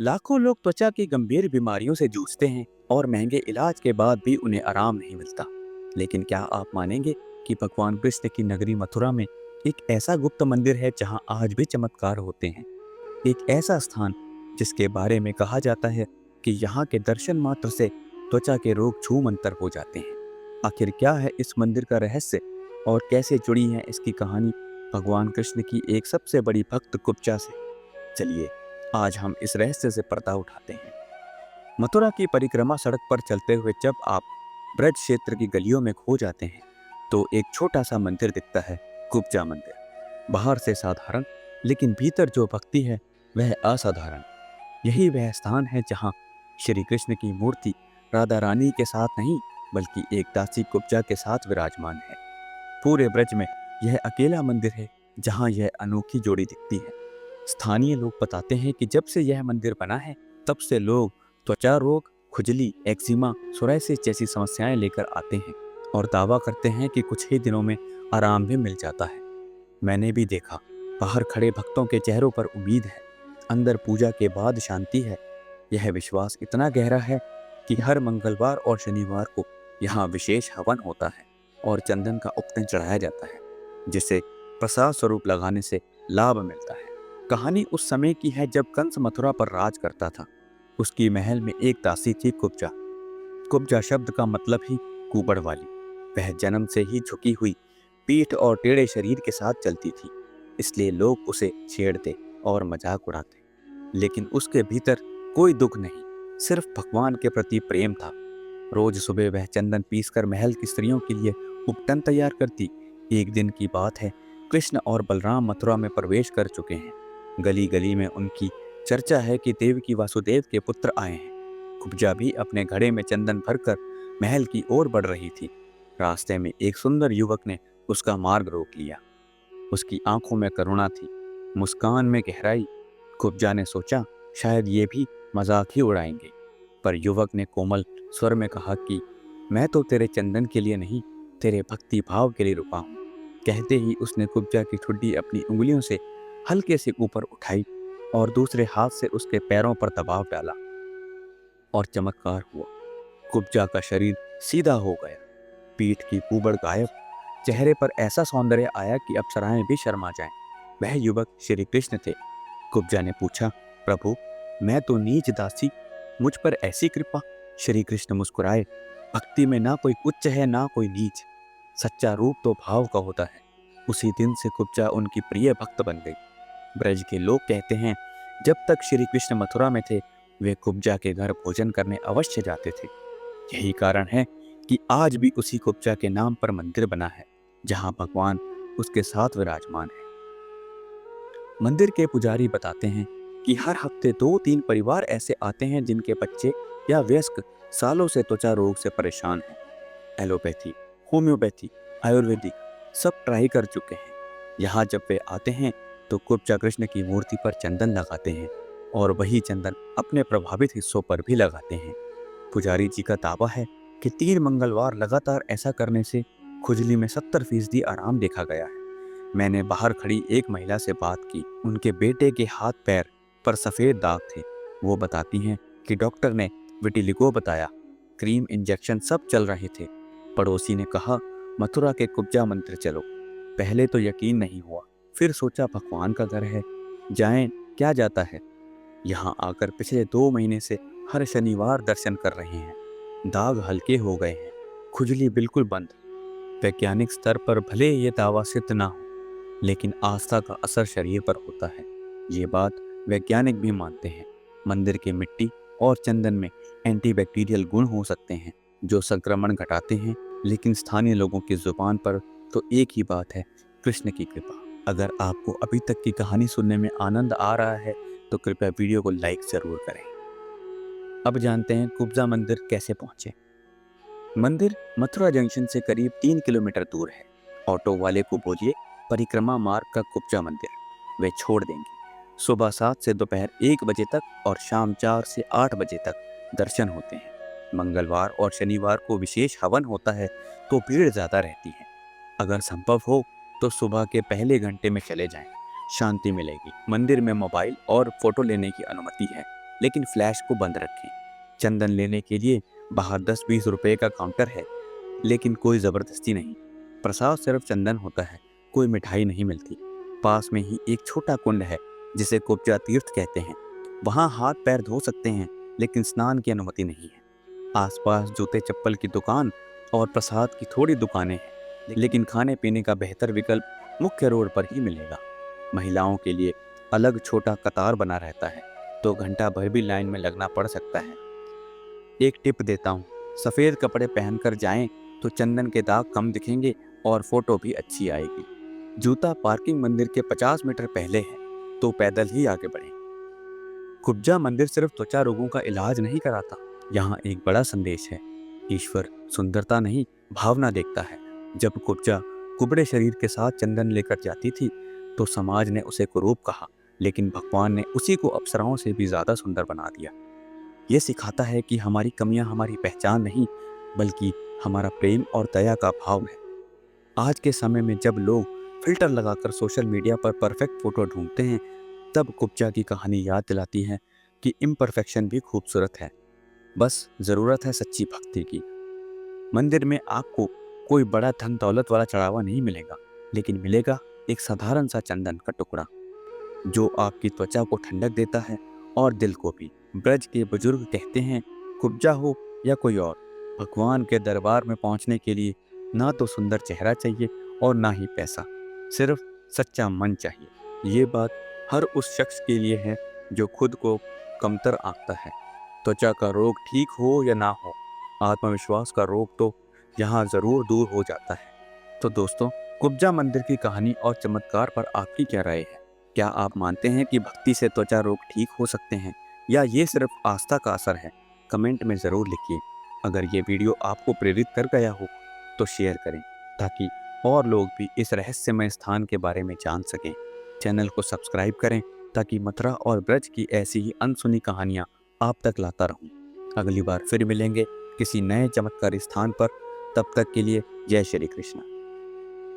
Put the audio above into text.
लाखों लोग त्वचा की गंभीर बीमारियों से जूझते हैं और महंगे इलाज के बाद भी उन्हें आराम नहीं मिलता। लेकिन क्या आप मानेंगे कि भगवान कृष्ण की नगरी मथुरा में एक ऐसा गुप्त मंदिर है जहां आज भी चमत्कार होते हैं। एक ऐसा स्थान जिसके बारे में कहा जाता है कि यहाँ के दर्शन मात्र से त्वचा के रोग छूमंतर हो जाते हैं। आखिर क्या है इस मंदिर का रहस्य और कैसे जुड़ी है इसकी कहानी भगवान कृष्ण की एक सबसे बड़ी भक्त कुब्जा से? चलिए आज हम इस रहस्य से पर्दा उठाते हैं। मथुरा की परिक्रमा सड़क पर चलते हुए जब आप ब्रज क्षेत्र की गलियों में खो जाते हैं तो एक छोटा सा मंदिर दिखता है, कुब्जा मंदिर। बाहर से साधारण लेकिन भीतर जो भक्ति है वह असाधारण। यही वह स्थान है जहां श्री कृष्ण की मूर्ति राधा रानी के साथ नहीं बल्कि एक दासी कुब्जा के साथ विराजमान है। पूरे ब्रज में यह अकेला मंदिर है जहां यह अनोखी जोड़ी दिखती है। स्थानीय लोग बताते हैं कि जब से यह मंदिर बना है तब से लोग त्वचा रोग, खुजली, एक्जिमा, सोरायसिस जैसी समस्याएं लेकर आते हैं और दावा करते हैं कि कुछ ही दिनों में आराम भी मिल जाता है। मैंने भी देखा, बाहर खड़े भक्तों के चेहरों पर उम्मीद है, अंदर पूजा के बाद शांति है। यह विश्वास इतना गहरा है कि हर मंगलवार और शनिवार को यहाँ विशेष हवन होता है और चंदन का उपटन चढ़ाया जाता है जिसे प्रसाद स्वरूप लगाने से लाभ मिलता है। कहानी उस समय की है जब कंस मथुरा पर राज करता था। उसकी महल में एक दासी थी, कुब्जा। कुब्जा शब्द का मतलब ही कुबड़ वाली। वह जन्म से ही झुकी हुई पीठ और टेढ़े शरीर के साथ चलती थी, इसलिए लोग उसे छेड़ते और मजाक उड़ाते। लेकिन उसके भीतर कोई दुख नहीं, सिर्फ भगवान के प्रति प्रेम था। रोज सुबह वह चंदन पीसकर महल की स्त्रियों के लिए उपटन तैयार करती। एक दिन की बात है, कृष्ण और बलराम मथुरा में प्रवेश कर चुके हैं। गली गली में उनकी चर्चा है कि देवकी वासुदेव के पुत्र आए हैं। कुब्जा भी अपने घड़े में चंदन भरकर महल की ओर बढ़ रही थी। रास्ते में एक सुंदर युवक ने उसका मार्ग रोक लिया। उसकी आंखों में करुणा थी, मुस्कान में गहराई। कुब्जा ने सोचा शायद ये भी मजाक ही उड़ाएंगे, पर युवक ने कोमल स्वर में कहा कि मैं तो तेरे चंदन के लिए नहीं, तेरे भक्ति भाव के लिए रुका हूँ। कहते ही उसने कुब्जा की ठुड्डी अपनी उंगलियों से हल्के से ऊपर उठाई और दूसरे हाथ से उसके पैरों पर दबाव डाला और चमत्कार हुआ। कुब्जा का शरीर सीधा हो गया, पीठ की कुबड़ गायब, चेहरे पर ऐसा सौंदर्य आया कि अप्सराएं भी शर्मा जाएं। वह युवक श्री कृष्ण थे। कुब्जा ने पूछा, प्रभु, मैं तो नीच दासी, मुझ पर ऐसी कृपा? श्री कृष्ण मुस्कुराए, भक्ति में ना कोई उच्च है ना कोई नीच, सच्चा रूप तो भाव का होता है। उसी दिन से कुब्जा उनकी प्रिय भक्त बन गई। ब्रज के लोग कहते हैं जब तक श्री कृष्ण मथुरा में थे वे कुब्जा के घर भोजन करने अवश्य जाते थे। यही कारण है कि आज भी उसी कुब्जा के नाम पर मंदिर बना है जहां भगवान उसके साथ विराजमान है। मंदिर के पुजारी बताते हैं कि हर हफ्ते 2-3 परिवार ऐसे आते हैं जिनके बच्चे या वयस्क सालों से त्वचा रोग से परेशान हैं। एलोपैथी, होम्योपैथी, आयुर्वेदिक सब ट्राई कर चुके हैं। यहाँ जब वे आते हैं तो कुब्जा कृष्ण की मूर्ति पर चंदन लगाते हैं और वही चंदन अपने प्रभावित हिस्सों पर भी लगाते हैं। पुजारी जी का दावा है कि 3 मंगलवार लगातार ऐसा करने से खुजली में 70% आराम देखा गया है। मैंने बाहर खड़ी एक महिला से बात की। उनके बेटे के हाथ पैर पर सफेद दाग थे। वो बताती हैं कि डॉक्टर ने विटिलिगो बताया, क्रीम इंजेक्शन सब चल रहे थे। पड़ोसी ने कहा मथुरा के कुब्जा मंदिर चलो। पहले तो यकीन नहीं हुआ, फिर सोचा भगवान का घर है, जाएं, क्या जाता है। यहाँ आकर पिछले 2 महीने से हर शनिवार दर्शन कर रहे हैं। दाग हल्के हो गए हैं, खुजली बिल्कुल बंद। वैज्ञानिक स्तर पर भले ये दावा सिद्ध ना हो, लेकिन आस्था का असर शरीर पर होता है, ये बात वैज्ञानिक भी मानते हैं। मंदिर की मिट्टी और चंदन में एंटीबैक्टीरियल गुण हो सकते हैं जो संक्रमण घटाते हैं, लेकिन स्थानीय लोगों की जुबान पर तो एक ही बात है, कृष्ण की कृपा। अगर आपको अभी तक की कहानी सुनने में आनंद आ रहा है तो कृपया वीडियो को लाइक जरूर करें। अब जानते हैं कुब्जा मंदिर कैसे पहुंचे। मंदिर मथुरा जंक्शन से करीब 3 किलोमीटर दूर है। ऑटो वाले को बोलिए परिक्रमा मार्ग का कुब्जा मंदिर, वे छोड़ देंगे। सुबह 7 से दोपहर 1 बजे तक और शाम 4 से 8 बजे तक दर्शन होते हैं। मंगलवार और शनिवार को विशेष हवन होता है तो भीड़ ज़्यादा रहती है। अगर संभव हो तो सुबह के पहले घंटे में चले जाएं, शांति मिलेगी। मंदिर में मोबाइल और फोटो लेने की अनुमति है, लेकिन फ्लैश को बंद रखें। चंदन लेने के लिए बाहर 10-20 रुपए का काउंटर है, लेकिन कोई ज़बरदस्ती नहीं। प्रसाद सिर्फ चंदन होता है, कोई मिठाई नहीं मिलती। पास में ही एक छोटा कुंड है जिसे कुब्जा तीर्थ कहते हैं। वहाँ हाथ पैर धो सकते हैं, लेकिन स्नान की अनुमति नहीं है। आसपास जूते चप्पल की दुकान और प्रसाद की थोड़ी दुकानें हैं, लेकिन खाने पीने का बेहतर विकल्प मुख्य रोड पर ही मिलेगा। महिलाओं के लिए अलग छोटा कतार बना रहता है, तो घंटा भर भी लाइन में लगना पड़ सकता है। एक टिप देता हूँ, सफ़ेद कपड़े पहनकर जाएं तो चंदन के दाग कम दिखेंगे और फोटो भी अच्छी आएगी। जूता पार्किंग मंदिर के 50 मीटर पहले है, तो पैदल ही आगे बढ़ें। कुब्जा मंदिर सिर्फ त्वचा रोगों का इलाज नहीं कराता, यहाँ एक बड़ा संदेश है। ईश्वर सुंदरता नहीं, भावना देखता है। जब कुब्जा कुबड़े शरीर के साथ चंदन लेकर जाती थी तो समाज ने उसे कुरूप कहा, लेकिन भगवान ने उसी को अप्सराओं से भी ज्यादा सुंदर बना दिया। ये सिखाता है कि हमारी कमियां हमारी पहचान नहीं, बल्कि हमारा प्रेम और दया का भाव है। आज के समय में जब लोग फिल्टर लगाकर सोशल मीडिया पर परफेक्ट फोटो ढूंढते हैं, तब कुब्जा की कहानी याद दिलाती है कि इम्परफेक्शन भी खूबसूरत है। बस जरूरत है सच्ची भक्ति की। मंदिर में आपको कोई बड़ा धन दौलत वाला चढ़ावा नहीं मिलेगा, लेकिन मिलेगा एक साधारण सा चंदन का टुकड़ा, जो आपकी त्वचा को ठंडक देता है और दिल को भी। ब्रज के बुजुर्ग कहते हैं, कुब्जा हो या कोई और, भगवान के दरबार में पहुंचने के लिए ना तो सुंदर चेहरा चाहिए और ना ही पैसा, सिर्फ सच्चा मन चाहिए। ये बात हर उस शख्स के लिए है जो खुद को कमतर आंकता है। त्वचा का रोग ठीक हो या ना हो, आत्मविश्वास का रोग तो यहाँ जरूर दूर हो जाता है। तो दोस्तों, कुब्जा मंदिर की कहानी और चमत्कार पर आपकी क्या राय है? क्या आप मानते हैं कि भक्ति से त्वचा रोग ठीक हो सकते हैं, या ये सिर्फ आस्था का असर है? कमेंट में ज़रूर लिखिए। अगर ये वीडियो आपको प्रेरित कर गया हो तो शेयर करें, ताकि और लोग भी इस रहस्यमय स्थान के बारे में जान सकें। चैनल को सब्सक्राइब करें ताकि मथुरा और ब्रज की ऐसी ही अनसुनी कहानियाँ आप तक लाता रहूं। अगली बार फिर मिलेंगे किसी नए चमत्कारी स्थान पर। तब तक के लिए जय श्री कृष्ण।